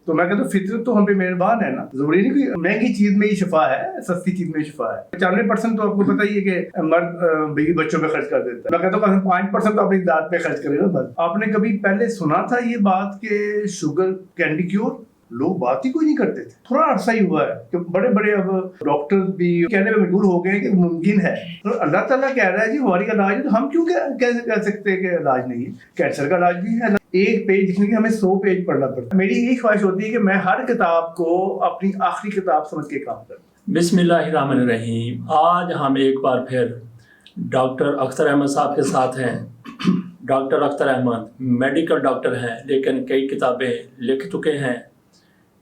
تو میں کہتا ہوں فطرت تو ہم پہ مہربان ہے نا. ضروری نہیں کہ مہنگی چیز میں ہی شفا ہے, سستی چیز میں ہی شفا ہے. 95% تو آپ کو پتہ ہی ہے کہ مرد بیوی بچوں پہ خرچ کر دیتا ہے. میں کہتا ہوں 5% تو اپنی ذات پہ خرچ کرے گا بس. آپ نے کبھی پہلے سنا تھا یہ بات کہ شوگر کین بی کیور؟ لوگ بات ہی کوئی نہیں کرتے تھے. تھوڑا عرصہ ہی ہوا ہے کہ بڑے بڑے اب ڈاکٹر بھی کہنے میں مجبور ہو گئے ہیں کہ ممکن ہے. تو اللہ تعالیٰ کہہ رہا ہے جی ہماری علاج ہے, تو ہم کیوں کہہ سکتے ہیں کہ علاج نہیں ہے؟ کینسر کا علاج بھی ہے. ایک پیج لکھنے کے ہمیں 100 پیج پڑھنا پڑتا ہے. میری یہی خواہش ہوتی ہے کہ میں ہر کتاب کو اپنی آخری کتاب سمجھ کے کام کروں. بسم اللہ الرحمن الرحیم. آج ہم ایک بار پھر ڈاکٹر اختر احمد صاحب کے ساتھ ہیں. Doctor Akhtar Ahmad medical doctor ہیں لیکن کئی کتابیں لکھ چکے ہیں.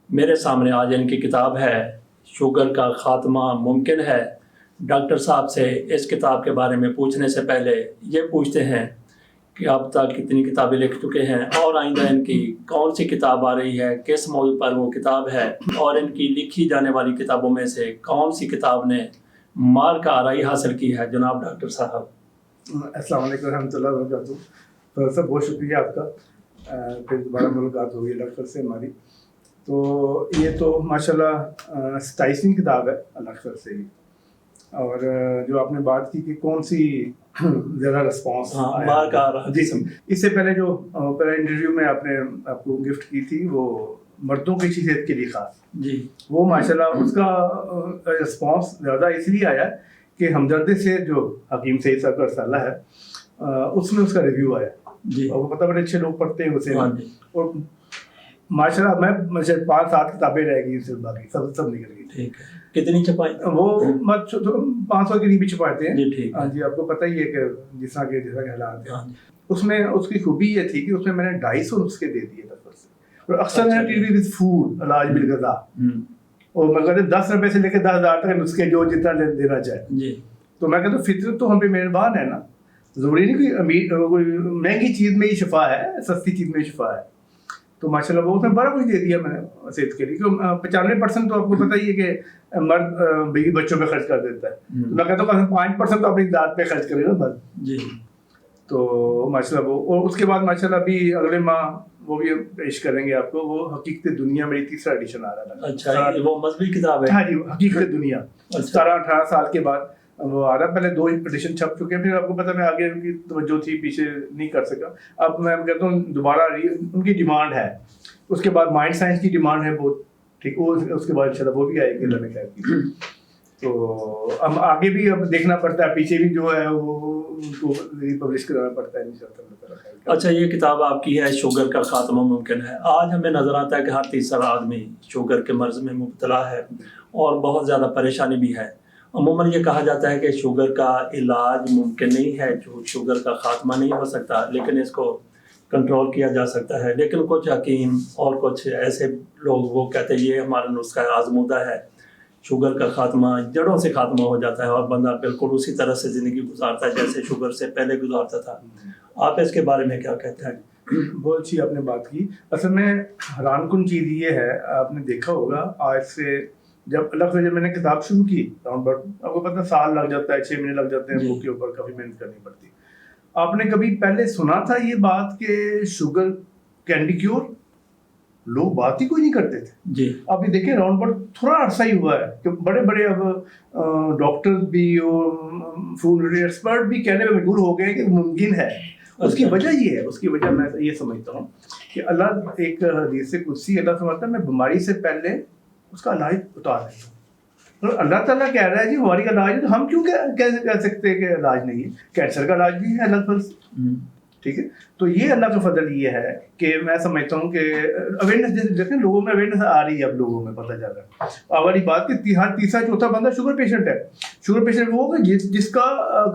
میرے سامنے آج ان کی کتاب ہے شوگر کا خاتمہ ممکن ہے. ڈاکٹر صاحب سے اس کتاب کے بارے میں پوچھنے سے پہلے یہ پوچھتے ہیں کہ اب تک کتنی کتابیں لکھ چکے ہیں اور آئندہ ان کی کون سی کتاب آ رہی ہے, کس موضوع پر وہ کتاب ہے, اور ان کی لکھی جانے والی کتابوں میں سے کون سی کتاب نے مال کا آرائی حاصل کی ہے. جناب ڈاکٹر صاحب السلام علیکم ورحمۃ اللہ وبرکاتہ. سر بہت شکریہ آپ کا. پھر دوبارہ ملاقات ہوگی ڈاکٹر سے ہماری. تو یہ تو ماشاء اللہ 27ویں کتاب ہے اختر سے ہی. اور جو آپ نے بات کی کہ کون سی زیادہ رسپانس جی, اس سے پہلے جو پہلے انٹرویو میں آپ نے آپ کو گفٹ کی تھی وہ مردوں کی صحت کے لیے خاص جی, وہ ماشاء اللہ اس کا رسپانس زیادہ اس لیے آیا کہ ہمدردی سے جو حکیم سعید صاحب کا رسالہ ہے اس میں اس کا ریویو آیا جی, اور وہ پتہ بڑے اچھے لوگ پڑھتے ہیں اسے. اور ماشاء اللہ میں 5-7 کتابیں رہ گئی, صرف باقی سب نکل گئی. ٹھیک ہے. کتنی چھپائی؟ وہ 500 کے قریب چھپاتے ہیں. جی ٹھیک. ہاں جی, آپ کو پتہ ہی ہے کہ جس طرح کے حالات ہیں. اس میں اس کی خوبی یہ تھی کہ اس میں نے 250 نسخے دے دیے دفتر سے. اور اکثر ہے ٹی وی وتھ فوڈ علاج بالغذا, اور میں کہتے 10 روپے سے لے کے 10,000 تک نسخے جو جتنا دینا چاہے. جی, تو میں کہتا ہوں فطرت تو ہم پہ مہربان ہے نا. ضروری نہیں کوئی مہنگی چیز میں ہی شفا ہے, سستی چیز میں ہی شفا ہے. تو ماشاء اللہ وہ اس میں بڑا کچھ دے دیا میں نے صحت کے لیے. 95% تو آپ کو پتہ ہی ہے کہ مرد بیوی بچوں پہ خرچ کر دیتا ہے. تو میں کہتا ہوں 5% تو اپنی ذات پہ خرچ کرے گا بس. جی, تو ماشاء اللہ وہ, اور اس کے بعد ماشاء اللہ ابھی اگلے ماہ وہ بھی پیش کریں گے آپ کو. وہ حقیقت دنیا میری 3را ایڈیشن آ رہا ہے. اچھا, وہ مذہبی کتاب ہے؟ ہاں جی, حقیقت دنیا 17-18 سال کے بعد وہ آ رہا ہے. پہلے 2 ایڈیشن چھپ چکے ہیں. پھر آپ کو پتہ میں آگے ان کی توجہ تھی پیچھے نہیں کر سکا. اب میں کہتا ہوں دوبارہ ان کی ڈیمانڈ ہے. اس کے بعد مائنڈ سائنس کی ڈیمانڈ ہے بہت, ٹھیک. وہ اس کے بعد انشاءاللہ وہ بھی آئے گی اللہ نے خیر کی. تو اب آگے بھی اب دیکھنا پڑتا ہے, پیچھے بھی جو ہے وہ ان کو پبلش کرانا پڑتا ہے انشاءاللہ. اچھا, یہ کتاب آپ کی ہے شوگر کا خاتمہ ممکن ہے. آج ہمیں نظر آتا ہے کہ ہر تیسرا آدمی شوگر کے مرض میں مبتلا ہے اور بہت زیادہ پریشانی بھی ہے. عموماً یہ کہا جاتا ہے کہ شوگر کا علاج ممکن نہیں ہے, جو شوگر کا خاتمہ نہیں ہو سکتا, لیکن اس کو کنٹرول کیا جا سکتا ہے. لیکن کچھ حکیم اور کچھ ایسے لوگ وہ کہتے ہیں یہ ہمارا نسخہ آزمودہ ہے, شوگر کا خاتمہ جڑوں سے خاتمہ ہو جاتا ہے اور بندہ بالکل اسی طرح سے زندگی گزارتا ہے جیسے شوگر سے پہلے گزارتا تھا. آپ اس کے بارے میں کیا کہتے ہیں؟ بہت اچھی آپ نے بات کی. اصل میں حیران کن چیز یہ ہے, آپ نے دیکھا ہوگا آج سے جب میں نے کتاب شروع کی راؤنڈ اباؤٹ, آپ کو پتہ سال لگ جاتا ہے, 6 مہینے لگ جاتے ہیں, بک کے اوپر کافی محنت کرنی پڑتی. آپ نے کبھی پہلے سنا تھا یہ بات کہ شوگر کین بی کیور؟ لوگ بات ہی کوئی نہیں کرتے تھے. جی, اب یہ دیکھیں راؤنڈ اباؤٹ تھوڑا عرصہ ہی ہوا ہے کہ بڑے بڑے اب ڈاکٹر بھی اور فوڈ ایکسپرٹ بھی کہنے میں مجبور ہو گئے کہ ممکن ہے. اس کی وجہ یہ ہے, اس کی وجہ میں یہ سمجھتا ہوں کہ اللہ ایک حدیث قدسی اللہ فرماتا ہے میں بیماری سے پہلے اس کا علاج اتار دیتا ہوں. اور اللہ تعالیٰ کہہ رہا ہے جی ہماری علاج ہے, تو ہم کیوں کہہ سکتے ہیں کہ علاج نہیں ہے؟ کینسر کا علاج بھی ہے اللہ پر, ٹھیک ہے. تو یہ اللہ کا فضل یہ ہے کہ میں سمجھتا ہوں کہ اویئرنیس دیکھیں لوگوں میں اویئرنیس آ رہی ہے, اب لوگوں میں پتہ چل رہا ہے. والی بات کہ ہر 3-4 بندہ شوگر پیشنٹ ہے. شوگر پیشنٹ وہ ہوگا جس کا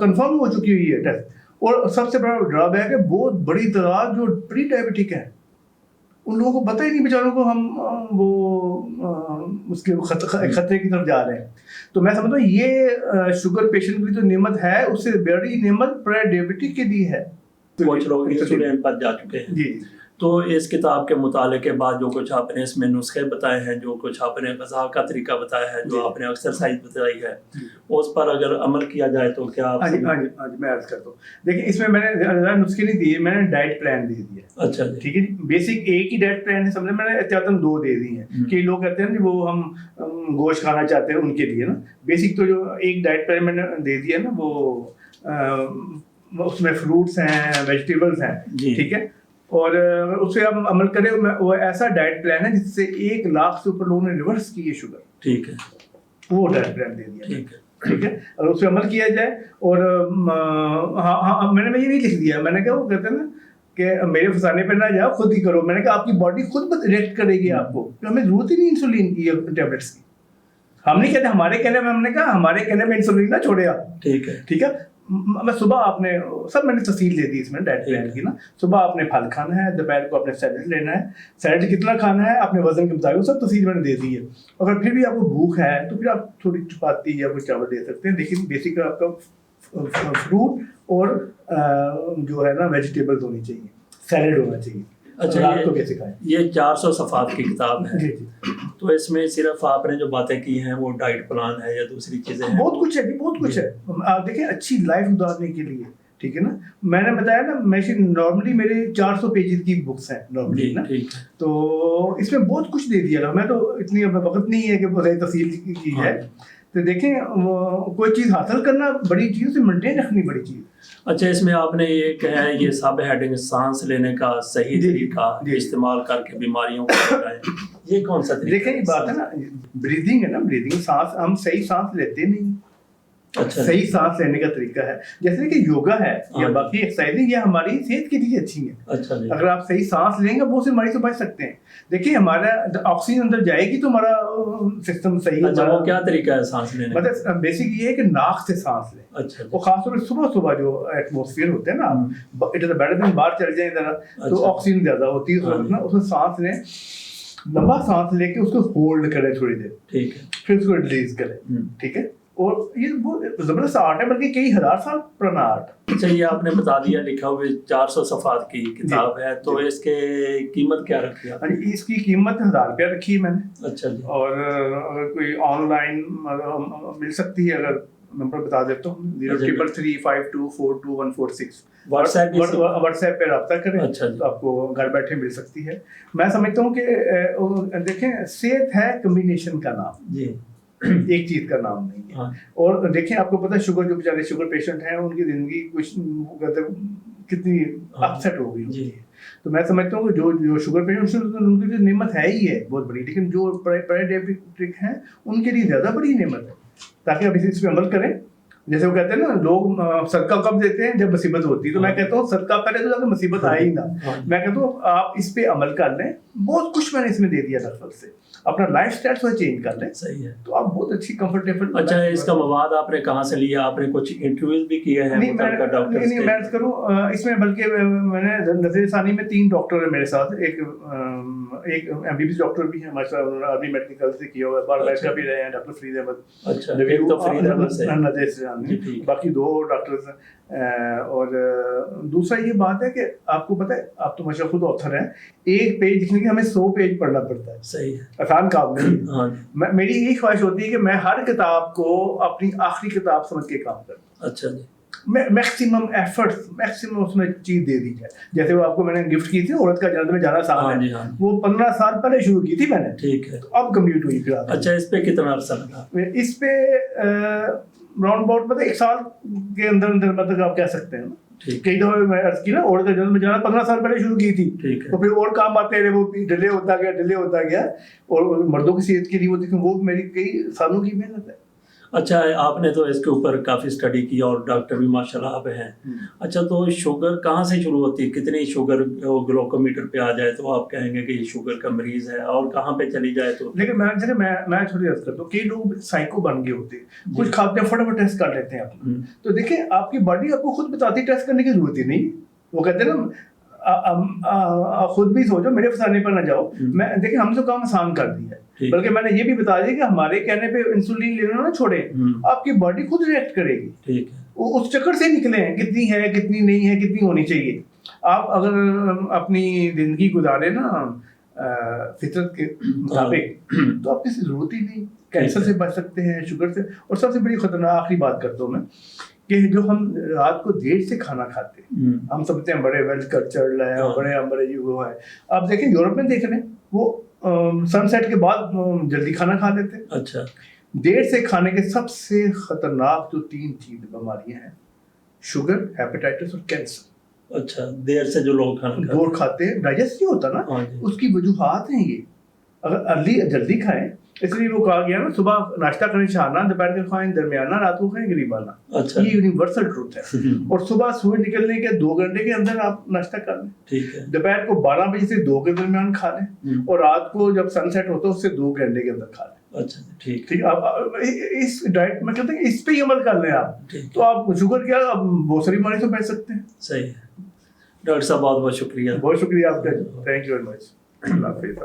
کنفرم ہو چکی ہوئی ہے ٹیسٹ. اور سب سے بڑا ڈرا بیک ہے بہت بڑی تعداد جو پری ڈائبٹک ہے, ان لوگوں کو پتہ ہی نہیں بیچاروں کو ہم وہ اس کے خطرے کی طرف جا رہے ہیں. تو میں سمجھتا ہوں یہ شوگر پیشنٹ کی جو نعمت ہے اس سے بڑی نعمت پری ڈائبٹک کے لیے ہے. کچھ لوگ انسولین پر جا چکے ہیں. جی, تو اس کتاب کے مطالعے کے بعد جو کچھ آپ نے اس میں نسخے بتائے ہیں، جو کچھ آپ نے غذا کا طریقہ بتایا ہے، جو آپ نے ایکسرسائز بتائی ہے، اس پر اگر عمل کیا جائے تو کیا آپ؟ ہاں جی میں عرض کرتا ہوں. دیکھیں اس میں نے زیادہ نسخے نہیں دیے، میں نے ڈائٹ پلان دے دیا. اچھا جی، ٹھیک ہے جی. بیسک ایک ہی ڈائٹ پلان ہے، سمجھے. میں نے احتیاطاً 2 دے دی ہیں. کئی لوگ کہتے ہیں وہ ہم گوشت کھانا چاہتے ہیں ان کے لیے نا. بیسک تو جو ایک ڈائٹ پلان میں نے دے دیا نا، وہ اس میں فروٹس ہیں، ویجیٹیبلس ہیں. ٹھیک ہے. اور اس پہ آپ عمل کریں. وہ ایسا ڈائٹ پلان ہے جس سے 1 لاکھ سے اوپر لوگوں نے ریورس کی ہے شوگر. ٹھیک ہے. وہ ڈائٹ پلان دے دیا. ٹھیک ہے. ٹھیک ہے. اور اس پہ عمل کیا جائے. اور ہاں میں نے یہ بھی لکھ دیا. میں نے کہا وہ کہتے ہیں نا کہ میرے فسانے پہ نہ جاؤ، خود ہی کرو. میں نے کہا آپ کی باڈی خود ریئیکٹ کرے گی آپ کو. ہمیں ضرورت ہی نہیں انسولین کی ٹیبلٹس کی. ہم نہیں کہتے ہمارے کہنے میں، ہم نے کہا ہمارے کہنے میں انسولین نہ چھوڑے آپ. ٹھیک ہے. ٹھیک ہے. میں صبح آپ نے سب میں نے تفصیل دے دی اس میں ڈائٹ پلان کی نا. صبح آپ نے پھل کھانا ہے، دوپہر کو آپ نے سیلڈ لینا ہے. سیلڈ کتنا کھانا ہے اپنے وزن کے مطابق، سب تفصیل میں نے دے دی ہے. اگر پھر بھی آپ کو بھوک ہے تو پھر آپ تھوڑی چپاتی یا کوئی چاول دے سکتے ہیں. لیکن بیسک آپ کا فروٹ اور جو ہے نا ویجیٹیبلز ہونی چاہیے، سیلڈ ہونا چاہیے. اچھا، رات کو کیسے کھائیں. یہ 400 صفحات کی کتاب ہے. جی جی. تو اس میں صرف آپ نے جو باتیں کی ہیں وہ ڈائٹ پلان ہے یا دوسری چیزیں ہیں؟ بہت کچھ ہے جی، بہت کچھ ہے. آپ دیکھیں اچھی لائف گزارنے کے لیے. ٹھیک ہے نا. میں نے بتایا نا نارملی میرے 400 پیجز کی بکس ہیں نارملی نا. تو اس میں بہت کچھ دے دیا. میں تو اتنی وقت نہیں ہے کہ بہت تفصیل کی ہے. تو دیکھیں کوئی چیز حاصل کرنا بڑی چیز، اسے مینٹین رکھنی بڑی چیز. اچھا، اس میں آپ نے یہ کہا ہے یہ سب ہیڈنگ سانس لینے کا صحیح طریقہ استعمال کر کے بیماریوں کو بچائیں، یہ کون سا طریقہ؟ دیکھیں یہ بات ہے نا، بریدنگ ہے نا، بریدنگ سانس ہم صحیح سانس لیتے نہیں. اچھا، صحیح سانس لینے کا طریقہ ہے جیسے کہ یوگا ہے یا باقی ایکسرسائزنگ، یہ ہماری صحت کے لیے اچھی ہیں. اچھا جی. اگر آپ صحیح سانس لیں گے بہت سی بیماری سے بچ سکتے ہیں. دیکھیے ہمارا آکسیجن اندر جائے گی تو ہمارا سسٹم صحیح. اچھا، وہ کیا طریقہ ہے سانس لینے کا؟ مطلب بیسک یہ ہے کہ ناک سے سانس لیں. اچھا. وہ خاص طور پہ صبح جو ایٹماسفیئر ہوتا ہے نا، اٹ از بیٹر دین باہر چل جائیں ذرا تو آکسیجن زیادہ ہوتی ہے اس میں سانس لیں. لمبا سانس لے کے اس کو ہولڈ کریں تھوڑی دیر. ٹھیک ہے. پھر اس کو ریلیز کریں. ٹھیک ہے. اور یہ بہت زبردست آرٹ ہے، بلکہ کئی ہزار سال پرانا آرٹ. اچھا، یہ آپ نے بتا دیا لکھا ہوئے 400 صفحات کی کتاب ہے، تو اس کے قیمت کیا رکھی آپ؟ اس کی قیمت 1000 روپیہ رکھی ہے میں نے. اچھا جی. اور اگر کوئی آن لائن مل سکتی ہے، اگر نمبر بتا دیتا ہوں 0335242146. واٹس ایپ پہ رابطہ کریں. اچھا جی. آپ کو گھر بیٹھے مل سکتی ہے. میں سمجھتا ہوں کہ دیکھیں صحت ہے کمبینیشن کا نام جی، ایک چیز کا نام نہیں ہے. اور دیکھیں آپ کو پتہ ہے شوگر جو بیچارے شوگر پیشنٹ ہیں ان کی زندگی کچھ کتنی اپسیٹ ہو گئی ہوتی ہے. تو میں سمجھتا ہوں کہ جو شوگر پیشنٹ ان کی جو نعمت ہے ہی ہے بہت بڑی، لیکن جو پرے ڈائبیٹک ہیں ان کے لیے زیادہ بڑی نعمت ہے. تاکہ اب اس پہ عمل کریں. جیسے وہ کہتے ہیں نا لوگ صدقہ کب دیتے ہیں جب مصیبت ہوتی ہے، تو میں کہتا ہوں صدقہ پہلے تو جب مصیبت آئے ہی نہ. میں کہتا ہوں آپ اس پہ عمل کر لیں. بہت کچھ میں نے اس میں دے دیا دراصل سے. اپنا لائف اسٹائل تھوڑا چینج کر لیں. صحیح ہے. تو آپ بہت اچھی کمفرٹیبل. اچھا، اس کا مواد آپ نے کہاں سے لیا؟ آپ نے کچھ انٹرویوز بھی کیے ہیں متعلقہ ڈاکٹر سے؟ نہیں میں عرض کروں اس میں، بلکہ میں نے نظر ثانی میں 3 ڈاکٹر ہیں میرے ساتھ. ایک MBBS ڈاکٹر بھی ہیں ہمارے ساتھ، آرمی میڈیکل سے کیا ہوا ہے، بار بیٹھ کا بھی رہے ہیں ڈاکٹر فرید احمد. اچھا، ایک تو فرید احمد سے، باقی 2 ڈاکٹرز ہیں. اور دوسرا یہ بات ہے کہ آپ کو پتہ ہے آپ تو ماشاء خود آتھر ہیں، ایک پیج لکھنے کے ہمیں 100 پیج پڑھنا پڑتا ہے. صحیح ہے. آسان کام نہیں. میری یہی خواہش ہوتی ہے کہ میں ہر کتاب کو اپنی آخری کتاب سمجھ کے کام کروں. اچھا جی. میکسیمم ایفرٹس، میکسیمم اس میں چیز دے دی جائے. جیسے وہ آپ کو میں نے گفٹ کی تھی عورت کا جنت میں جانا آسان ہے، وہ 15 سال پہلے شروع کی تھی میں نے. ٹھیک ہے. اب کمپلیٹ ہوئی. اچھا، اس پہ کتنا عرصہ لگا؟ اس پہ راؤنڈ اباؤٹ مطلب 1 سال کے اندر مطلب آپ کہہ سکتے ہیں. کئی دفعہ میں عرض کی نا عورت کا جنم میں جانا 15 سال پہلے شروع کی تھی، تو پھر اور کام آتے رہے، وہ ڈیلے ہوتا گیا. اور مردوں کی صحت کے لیے وہ میری کئی سالوں کی محنت ہے. اچھا، آپ نے تو اس کے اوپر کافی اسٹڈی کی اور ڈاکٹر بھی ماشاء اللہ آپ ہیں. اچھا، تو شوگر کہاں سے شروع ہوتی ہے؟ کتنی شوگر گلوکومیٹر پہ آ جائے تو آپ کہیں گے کہ یہ شوگر کا مریض ہے، اور کہاں پہ چلی جائے تو؟ لیکن میں تھوڑی عرض کرتا ہوں کئی لوگ سائیکو بن گئے ہوتے ہیں، کچھ کھاتے ہیں فٹافٹ ٹیسٹ کر لیتے ہیں اپنا. تو دیکھیں آپ کی باڈی آپ کو خود بتاتی ٹیسٹ کرنے کی ضرورت ہی نہیں. وہ کہتے ہیں نا خود بھی سوچو میرے فسانے پر نہ جاؤ. میں دیکھیں ہم سے کام آسان کر دیا ہے، بلکہ میں نے یہ بھی بتا دیا کہ ہمارے کہنے پہ انسولین لینا نہ چھوڑیں، آپ کی باڈی خود ریئیکٹ کرے گی. اس چکر سے نکلیں کتنی ہے کتنی نہیں ہے کتنی ہونی چاہیے. آپ اگر اپنی زندگی گزارے نا فطرت کے مطابق تو آپ کسی ضرورت ہی نہیں، کینسر سے بچ سکتے ہیں، شوگر سے. اور سب سے بڑی خطرناک آخری بات کرتا ہوں میں کہ جو ہم رات کو دیر سے کھانا کھاتے ہیں، ہم سمجھتے ہیں بڑے ویل کلچرڈ ہیں، بڑے وہ ہیں. آپ دیکھیں یورپ میں دیکھ رہے ہیں، وہ سن سیٹ کے بعد جلدی کھانا کھا لیتے ہیں. اچھا. دیر سے کھانے کے سب سے خطرناک جو 3 بیماریاں ہیں، شوگر، ہیپیٹائٹس اور کینسر. اچھا. دیر سے جو لوگ دور کھاتے ہیں، ڈائجسٹ نہیں ہوتا نا، اس کی وجوہات ہیں یہ. اگر جلدی کھائیں، اس لیے وہ کہا گیا نا صبح ناشتہ کریں شہانہ، دوپہر کے کھائیں درمیانہ، رات کو کھائیں غریبانہ. اچھا. یہ یونیورسل ٹروتھ ہے. اور صبح سورج نکلنے کے 2 گھنٹے کے اندر آپ ناشتہ کر لیں. ٹھیک ہے. دوپہر کو 12 بجے سے 2 کے درمیان کھا لیں، اور رات کو جب سن سیٹ ہوتا ہے اس سے 2 گھنٹے کے اندر کھا لیں. اچھا. ٹھیک. آپ اس ڈائٹ میں کہتے ہیں اس پہ ہی عمل کر لیں آپ، تو آپ شوگر کیا بہت ساری بیماری سے بچ سکتے ہیں. صحیح ہے ڈاکٹر صاحب، بہت بہت شکریہ. بہت شکریہ آپ کا. Thank you very much. اللہ حافظ.